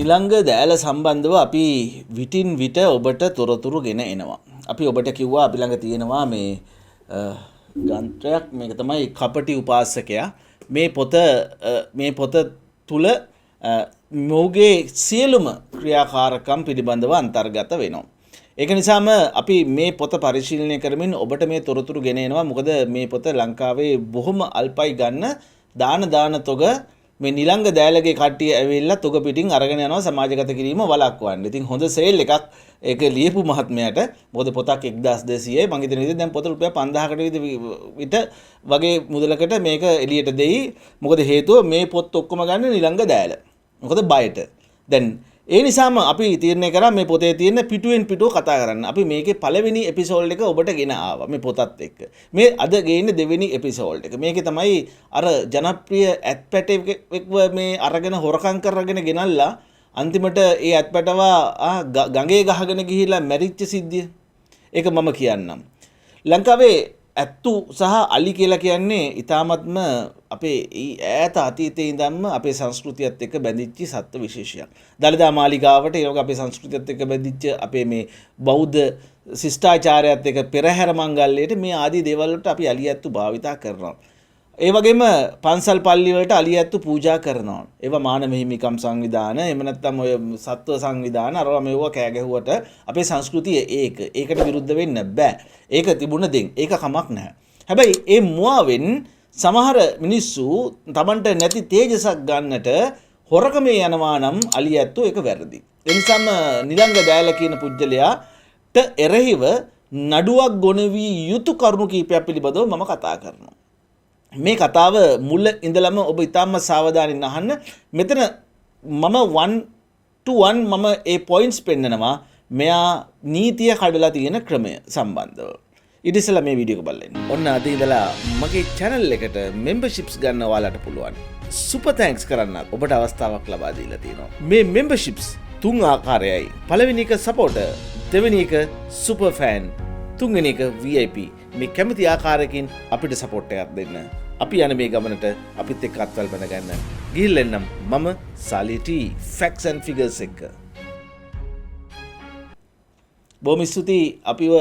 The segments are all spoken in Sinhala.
නිලංග දෑල සම්බන්ධව අපි විටින් විට ඔබට තොරතුරු ගෙන එනවා. අපි ඔබට කිව්වා අපි ළඟ තියෙනවා මේ ගන්ත්‍රයක් මේක තමයි කපටි උපාසකයා. මේ පොත තුල මොහුගේ සියලුම ක්‍රියාකාරකම් පිළිබඳව අන්තර්ගත වෙනවා. ඒක නිසාම අපි මේ පොත පරිශීලනය කරමින් ඔබට මේ තොරතුරු ගෙන එනවා. මොකද මේ පොත ලංකාවේ බොහොම අල්පයි ගන්න දාන තොග මේ නිලංග දෑලගේ කට්ටිය ඇවිල්ලා තොග පිටින් අරගෙන යනවා සමාජගත කිරීම වළක්වන්න. ඉතින් හොඳ සේල් එකක් ඒක ලියපු මහත්මයාට. මොකද පොතක් 1200යි මං හිතන විදිහට දැන් පොත රුපියල් 5000කට විතර වගේ මුදලකට මේක එළියට දෙයි. මොකද හේතුව මේ පොත් ඔක්කොම ගන්න නිලංග දෑල. මොකද බයට. දැන් ඒ නිසාම අපි තීරණය කරා මේ පොතේ තියෙන පිටුවෙන් පිටුව කතා කරන්න. අපි මේකේ පළවෙනි එපිසෝඩ් එක ඔබට ගෙන ආවා මේ පොතත් එක්ක. මේ අද ගේන්නේ දෙවෙනි එපිසෝඩ් එක. මේකේ තමයි අර ජනප්‍රිය ඇත්පැටෙක්ව මේ අරගෙන හොරකම් කරගෙන ගෙනල්ලා අන්තිමට ඒ ඇත්පැටව ගඟේ ගහගෙන ගිහිල්ලා මැරිච්ච සිද්ධිය. ඒක මම කියන්නම්. ලංකාවේ ඇත්තු සහ අලි කියලා කියන්නේ ඊ타මත්ම අපේ ඈත අතීතයේ ඉඳන්ම අපේ සංස්කෘතියත් එක්ක බැඳිච්ච සත්ත්ව විශේෂයක්. දළදා මාලිගාවට ඒ වගේ අපේ සංස්කෘතියත් එක්ක බැඳිච්ච අපේ මේ බෞද්ධ ශිෂ්ටාචාරයත් එක්ක පෙරහැර මංගල්‍යයට මේ ආදී දේවල් වලට අපි අලි ඇත්තු භාවිතා කරනවා. ඒ වගේම පන්සල් පල්ලි වලට අලි ඇත්තු පූජා කරනවා. ඒවා මානව හිමිකම් සංවිධාන එහෙම නැත්නම් ඔය සත්ව සංවිධාන අරවා මේවා කෑ ගැහුවට අපේ සංස්කෘතිය ඒකට විරුද්ධ වෙන්න බෑ. ඒක තිබුණ දෙන්. ඒක කමක් නැහැ. හැබැයි ඒ මුවාවෙන් සමහර මිනිස්සු Tamanට නැති තේජසක් ගන්නට හොරකමේ යනවා නම් අලි ඇත්තෝ ඒක වැරදි. ඒ නිසාම නිලංග දෑල කියන පුජ්‍යලයාට එරෙහිව නඩුවක් ගොනවී යුතු කරුණු කීපයක් පිළිබඳව මම කතා කරනවා. මේ කතාව මුල ඉඳලම ඔබ ඉතාම සාවධානයෙන් අහන්න. මෙතන මම 1 to 1 මම ඒ පොයින්ට්ස් පෙන්නනවා මෙයා නීතිය කඩලා තියෙන ක්‍රමය සම්බන්ධව. ඊට ඉස්සෙල්ලා මේ වීඩියෝ එක බලන්න. ඔන්න අද ඉඳලා මගේ channel එකට memberships ගන්න ඔයාලට පුළුවන්. super thanks කරන්න ඔබට අවස්ථාවක් ලබා දීලා තියෙනවා. මේ memberships 3 ආකාරයයි. පළවෙනි එක supporter, දෙවෙනි එක super fan, තුන්වෙනි එක VIP. මේ කැමති ආකාරයකින් අපිට සපෝට් එකක් දෙන්න. අපි යන මේ ගමනට අපිත් එක්ක අත්වල් බඳ ගන්න. ගිහිල්ලා එන්නම් මම සාලිටි facts and figures එක. බොහොම ස්තුතියි අපිව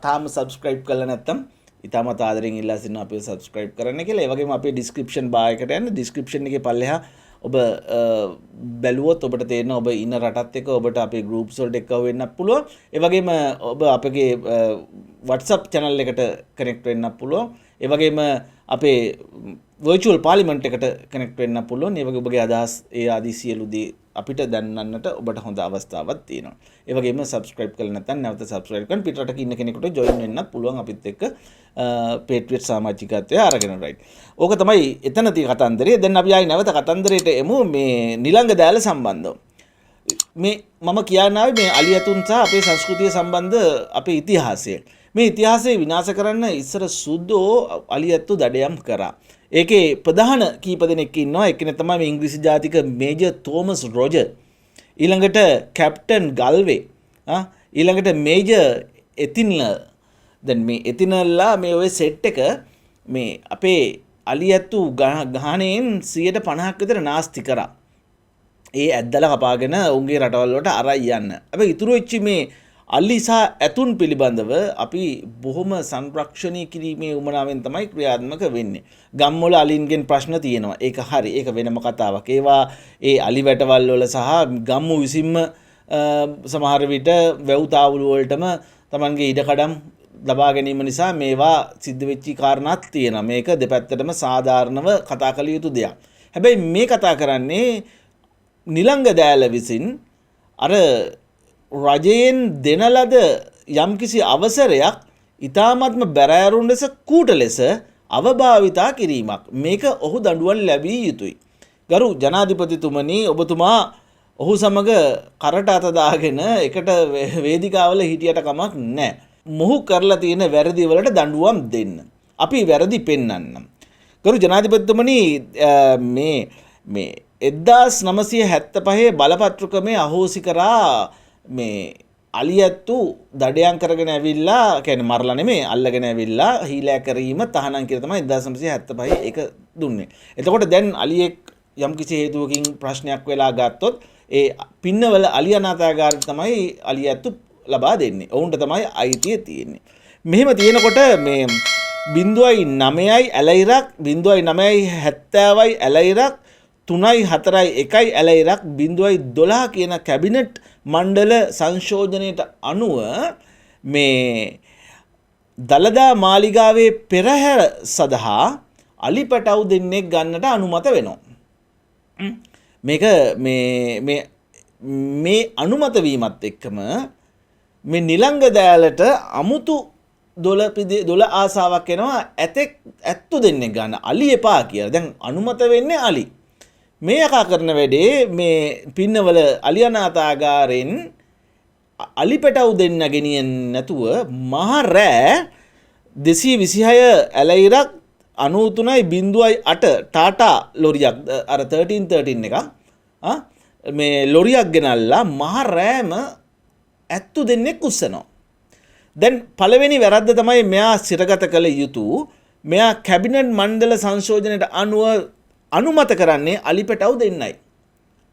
තාම subscribe කරලා නැත්නම් ඉතාමත් ආදරෙන් ඉල්ලා සිටිනවා අපිව subscribe කරන්න කියලා. ඒ වගේම අපේ description bar එකට යන්න. description එකේ පල්ලෙහා ඔබ බැලුවොත් ඔබට තේරෙනවා ඔබ ඉන්න රටත් එක්ක ඔබට අපේ groups වලට එක්ව වෙන්නත් පුළුවන්. ඒ වගේම ඔබ අපගේ WhatsApp channel එකට connect වෙන්නත් පුළුවන්. ඒ වගේම අපේ virtual parliament එකට connect වෙන්නත් පුළුවන්. ඒ වගේ ඔබගේ අදහස් ඒ ආදී සියලු දේ අපිට දැනන්නට ඔබට හොඳ අවස්ථාවක් තියෙනවා. ඒ වගේම subscribe කරලා නැත්නම් නැවත subscribe කරන් පිටරටක ඉන්න කෙනෙකුට join වෙන්නත් පුළුවන් අපිත් එක්ක Patriot සමාජිකත්වය අරගෙන right. ඕක තමයි එතන තියෙන කතන්දරය. දැන් අපි ආයි නැවත කතන්දරයට එමු මේ නිලංග දෑල සම්බන්ධව. මේ මම කියන්නාවේ මේ අලි ඇතුන් සහ අපේ සංස්කෘතිය සම්බන්ධ අපේ ඉතිහාසය. මේ ඉතිහාසය විනාශ කරන්න ඉස්සර සුද්දෝ අලි ඇත්තු දඩයම් කරා. ඒකේ ප්‍රධාන කීප දෙනෙක් ඉන්නවා. එක්කෙනෙක් තමයි මේ ඉංග්‍රීසි ජාතික මේජර් තෝමස් රොජර්. ඊළඟට කැප්ටන් ගල්වේ. ඊළඟට මේජර් එතින්ලර්. දැන් මේ එතින්ලර්ලා මේ ඔය සෙට් එක මේ අපේ අලි ඇත්තු ගහණයෙන් 50% විතර නාස්ති කරා. ඒ ඇද්දලා කපාගෙන උන්ගේ රටවල් වලට අරයි යන්න. හැබැයි ඉතුරු වෙච්ච මේ අලි සහ ඇතුන් පිළිබඳව අපි බොහොම සංරක්ෂණය කිරීමේ උවමනාවෙන් තමයි ක්‍රියාත්මක වෙන්නේ. ගම්වල අලින්ගෙන් ප්‍රශ්න තියෙනවා. ඒක හරි. ඒක වෙනම කතාවක්. ඒවා ඒ අලි වැටවල් වල සහ ගම්මු විසින්ම සමහර විට වැව් තාවුළු වලටම Tamanගේ ඉඩකඩම් ලබා ගැනීම නිසා මේවා සිද්ධ වෙච්ච කාරණාත් තියෙනවා. මේක දෙපැත්තටම සාධාරණව කතා කළ යුතු දෙයක්. හැබැයි මේ කතා කරන්නේ නිලංග දෑල විසින් අර රජයෙන් දෙන ලද යම්කිසි අවසරයක් ඊ타මත්ම බැරෑරුම් ලෙස කූට ලෙස අවභාවිතා කිරීමක්. මේක ඔහු දඬුවම් ලැබිය යුතුයි. ගරු ජනාධිපතිතුමනි ඔබතුමා ඔහු සමග කරට අත දාගෙන එකට වේදිකාවල හිටියට කමක් නැහැ. මොහු කරලා තියෙන වැරදි වලට දඬුවම් දෙන්න. අපි වැරදි පෙන්වන්නම්. ගරු ජනාධිපතිතුමනි මේ 1975 බලපත්‍ර ක්‍රමය අහෝසි කරා මේ අලි ඇත්තු දඩයම් කරගෙන ඇවිල්ලා කියන්නේ මරලා නෙමෙයි අල්ලගෙන ඇවිල්ලා හීලෑ කිරීම තහනම් කියලා තමයි 1975 ඒක දුන්නේ. එතකොට දැන් අලියෙක් යම් කිසි හේතුවකින් ප්‍රශ්නයක් වෙලා ගත්තොත් ඒ පින්නවල අලි අනාථාගාරයට තමයි අලියැත්තු ලබා දෙන්නේ. ඔවුන්ට තමයි අයිතිය තියෙන්නේ. මෙහෙම තියෙනකොට මේ 0.9යි ඇලයිරක් 0.9යි 70යි ඇලයිරක් 3යි 4යි 1යි ඇලයිරක් 0.12 කියන කැබිනට් මණ්ඩල සංශෝධනයට අනුව මේ දළදා මාලිගාවේ පෙරහැර සඳහා අලි පැටව් දෙන්නෙක් ගන්නට අනුමත වෙනවා. මේක මේ අනුමත වීමත් එක්කම මේ නිලංග දෑලට අමුතු දොළ ආසාවක් එනවා ඇත්තු දෙන්නෙක් ගන්න අලි එපා කියලා. දැන් අනුමත වෙන්නේ අලි. මේ යකා කරන වැඩේ මේ පින්නවල අලි අනාථාගාරෙන් අලි පැටව් දෙන්න ගෙනියන්න නැතුව මහ රෑ 226 ඇලයිරක් 93.8 ටාටා ලොරියක් අර 1313 එක මේ ලොරියක් ගෙනල්ලා මහ රෑම ඇත්තු දෙන්නෙක් උස්සනවා. දැන් පළවෙනි වැරද්ද තමයි මෙයා සිරගත කළ යුතු මෙයා කැබිනට් මණ්ඩල සංශෝධනයට අනුව අනුමත කරන්නේ අලි පැටව් දෙන්නයි.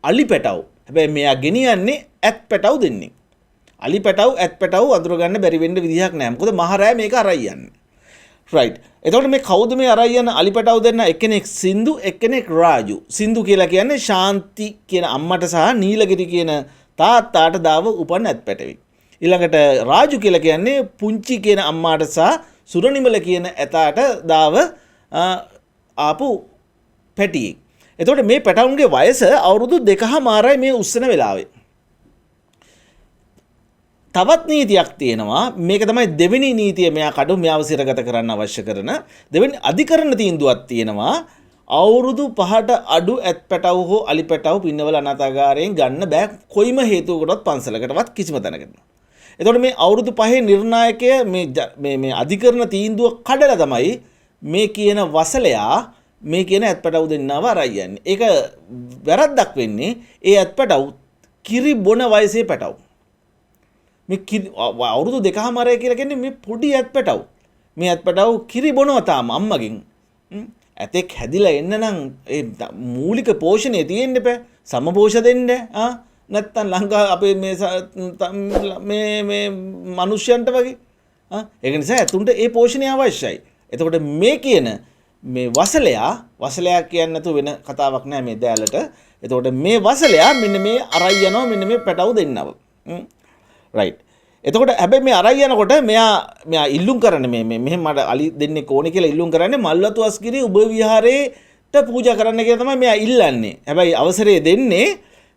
අලි පැටව්. හැබැයි මෙයා ගෙනියන්නේ ඇත් පැටව් දෙන්නෙක්. අලි පැටව් ඇත් පැටව් අඳුරගන්න බැරි වෙන්න විදිහක් නැහැ. මොකද මහ රෑ මේක අරයි යන්නේ. රයිට්. එතකොට මේ කවුද මේ අරයි යන අලි පැටව් දෙන්න? එක්කෙනෙක් සින්දු එක්කෙනෙක් රාජු. සින්දු කියලා කියන්නේ ශාන්ති කියන අම්මට සහ නීලගිරි කියන තාත්තාට දාව උපන් ඇත් පැටවෙක්. ඊළඟට රාජු කියලා කියන්නේ පුංචි කියන අම්මාට සහ සුරනිමල කියන ඇතාට දාව ආපු පැටියෙක්. එතකොට මේ පැටවුන්ගේ වයස අවුරුදු 2.5යි මේ උස්සන වෙලාවේ. තවත් නීතියක් තියෙනවා. මේක තමයි දෙවෙනි නීතිය. මෙයා කඩු මෙයාව සිරගත කරන්න අවශ්‍ය කරන දෙවෙනි අධිකරණ තීන්දුවක් තියෙනවා. අවුරුදු 5ට අඩු ඇත් පැටව් හෝ අලි පැටව් පින්නවල අනාථාගාරයෙන් ගන්න බෑ කොයිම හේතුවකටවත් පන්සලකටවත් කිසිම තැනකට. එතකොට මේ අවුරුදු 5 නිර්ණායකය මේ අධිකරණ තීන්දුව කඩලා තමයි මේ කියන වසලයා මේ කියන ඇත් පැටව් දෙන්නව අරයි යන්නේ. ඒක වැරද්දක් වෙන්නේ ඒ ඇත් පැටව් කිරි බොන වයසේ පැටව්. මේ අවුරුදු 2.5 කියලා කියන්නේ මේ පොඩි ඇත් පැටව්. මේ ඇත් පැටව් කිරි බොනවා තාම අම්මගෙන්. ඇතෙක් හැදිලා එන්න නම් ඒ මූලික පෝෂණය තියෙන්න බෑ. සමපෝෂ දෙන්න. නැත්තම් ලංකා අපේ මේ මිනිස්යන්ට වගේ. ඒක නිසා ඇතුන්ට ඒ පෝෂණය අවශ්‍යයි. එතකොට මේ කියන මේ වසලයා කියන්නේ නැතුව වෙන කතාවක් නෑ මේ දෑලට. එතකොට මේ වසලයා මෙන්න මේ අරයි යනවා මෙන්න මේ පැටව් දෙන්නව. රයිට්. එතකොට හැබැයි මේ අරයි යනකොට මෙයා ඉල්ලුම් කරන්නේ මෙහෙම මට අලි දෙන්නෙක් ඕනේ කියලා ඉල්ලුම් කරන්නේ මල්වතු අස්ගිරි උභ විහාරේට පූජා කරන්න කියලා තමයි මෙයා ඉල්ලන්නේ. හැබැයි අවසරය දෙන්නේ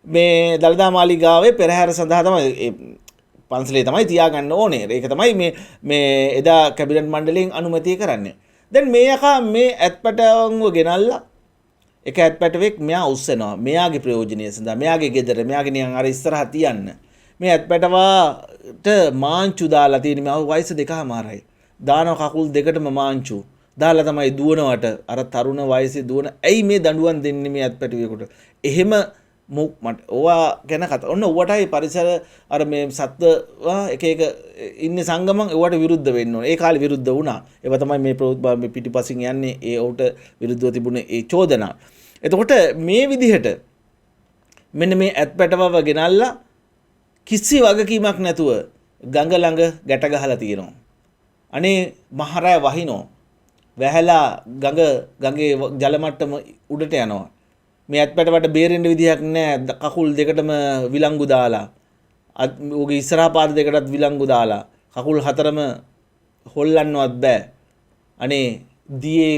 මේ දළදා මාලිගාවේ පෙරහැර සඳහා තමයි පන්සලේ තමයි තියාගන්න ඕනේ. ඒක තමයි මේ එදා කැබිනට් මණ්ඩලයෙන් අනුමැතිය කරන්නේ. දැන් මේ යකා මේ ඇත් පැටවන්ව ගෙනල්ලා එක ඇත් පැටවෙක් මෙයා උස්සනවා. මෙයාගේ ප්‍රයෝජනය සඳහා මෙයාගේ ගෙදර මෙයාගේ නිකන් අර ඉස්සරහ තියන්න. මේ ඇත් පැටවාට මාංචු දාලා තියෙන මේ වයස 2.5යි. දානවා කකුල් දෙකටම මාංචු. දාලා තමයි දුවනවට අර තරුණ වයසේ දුවන. ඇයි මේ දඬුවම් දෙන්නේ මේ ඇත් පැටවෙකුට? එහෙම මට ඕවා ගැන කතා. ඔන්න ඕවටයි පරිසර අර මේ සත්ව එක ඉන්නේ සංගමන් ඒවට විරුද්ධ වෙන්න ඕනේ. ඒ කාලේ විරුද්ධ වුණා. ඒව තමයි මේ පිටිපසින් යන්නේ ඒ ඔහුට විරුද්ධව තිබුණේ ඒ චෝදනා. එතකොට මේ විදිහට මෙන්න මේ ඇත් පැටවව ගෙනල්ලා කිසි වගකීමක් නැතුව ගඟ ළඟ ගැට ගහලා තියෙනවා. අනේ මහරය වහිනෝ. වැහැලා ගඟේ ජල මට්ටම උඩට යනවා. මේ ඇත් පැටවට බේරෙන්න විදිහක් නැහැ. කකුල් දෙකටම විලංගු දාලා. ඔහුගේ ඉස්සරහා පාද දෙකටත් විලංගු දාලා. කකුල් හතරම හොල්ලන්නවත් බෑ. අනේ දියේ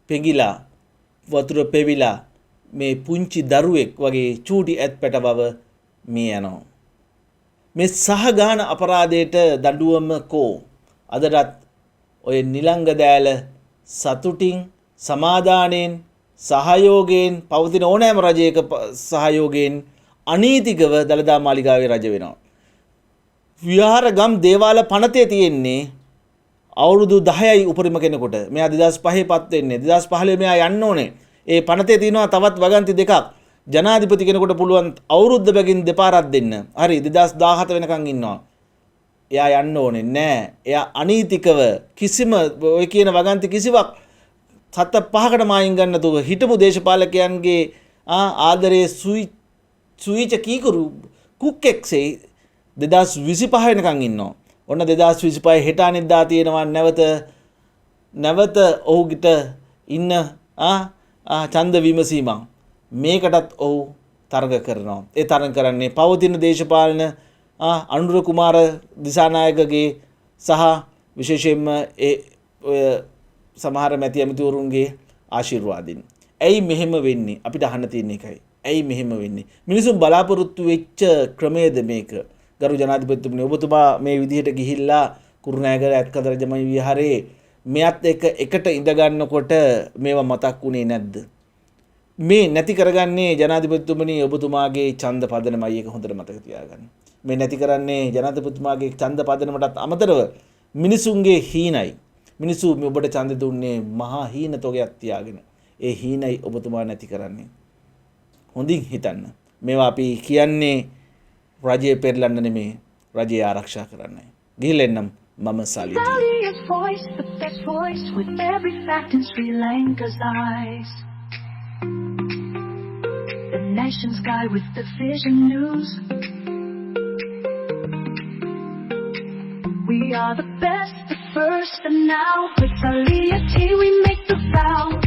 පෙඟිලා වතුර පෙවිලා මේ පුංචි දරුවෙක් වගේ චූටි ඇත් පැටවව මේ යනවා. මේ සහගාන අපරාධයට දඬුවම කෝ අදටත් ඔය නිලංග දෑල සතුටින් සමාදානයෙන් සහයෝගයෙන් පවතින ඕනෑම රජයක සහයෝගයෙන් අනීතිකව දළදා මාලිගාවේ රජ වෙනවා. විහාරගම් දේවාල පනතේ තියෙන්නේ අවුරුදු 10යි උපරිම කෙනෙකුට. මෙයා 2005 පත් වෙන්නේ. 2015 මෙයා යන්න ඕනේ. ඒ පනතේ තියෙනවා තවත් වගන්ති දෙකක්. ජනාධිපති කෙනෙකුට පුළුවන් අවුරුද්ද බැගින් දෙපාරක් දෙන්න. හරි 2017 වෙනකන් ඉන්නවා. එයා යන්න ඕනේ නෑ. එයා අනීතිකව කිසිම ඔය කියන වගන්ති කිසිවක් සත පහකට මායින් ගන්නතුව හිටපු දේශපාලකයන්ගේ ආදරයේ සුවිච කීකරු කුක්කෙක්සේ 2025 වෙනකන් ඉන්නවා. ඔන්න 2025 හෙට අනිද්දා තියෙනවා නැවත ඔහුගිට ඉන්න ඡන්ද විමසීමක්. මේකටත් ඔහු තරග කරනවා. ඒ තරග කරන්නේ පවතින දේශපාලන අනුර කුමාර දිසානායකගේ සහ විශේෂයෙන්ම සමහර මැති ඇමතිවරුන්ගේ ආශිර්වාදින්. ඇයි මෙහෙම වෙන්නේ? අපිට අහන්න තියෙන එකයි. ඇයි මෙහෙම වෙන්නේ? මිනිසුන් බලාපොරොත්තු වෙච්ච ක්‍රමයේද මේක? ගරු ජනාධිපතිතුමනි, ඔබතුමා මේ විදිහට ගිහිල්ලා කුරුණෑගල ඇත්කද රජමහි විහාරයේ මෙයත් එකට ඉඳ ගන්නකොට මේවා මතක් වුණේ නැද්ද? මේ නැති කරගන්නේ ජනාධිපතිතුමනි ඔබතුමාගේ ඡන්ද පදනමයි. ඒක හොඳට මතක තියාගන්න. මේ නැති කරන්නේ ජනාධිපතිතුමාගේ ඡන්ද පදනමටත් අමතරව මිනිසුන්ගේ හීනයි. මිනිස්සු ඔබට ඡන්ද දුන්නේ මහා හීන තොගයක් තියාගෙන. ඒ හීනයි ඔබතුමා නැති කරන්නේ. හොඳින් හිතන්න. මේවා අපි කියන්නේ රජය පෙරලන්න නෙමේ, රජය ආරක්ෂා කරන්නයි. ගිහින් එන්නම් මම සලිදි. Valiant voice, the best voice with every fact in Sri Lanka's eyes. The nation's guide with the vision news. We are the best, the first, and now with Aliyah T we make the vow.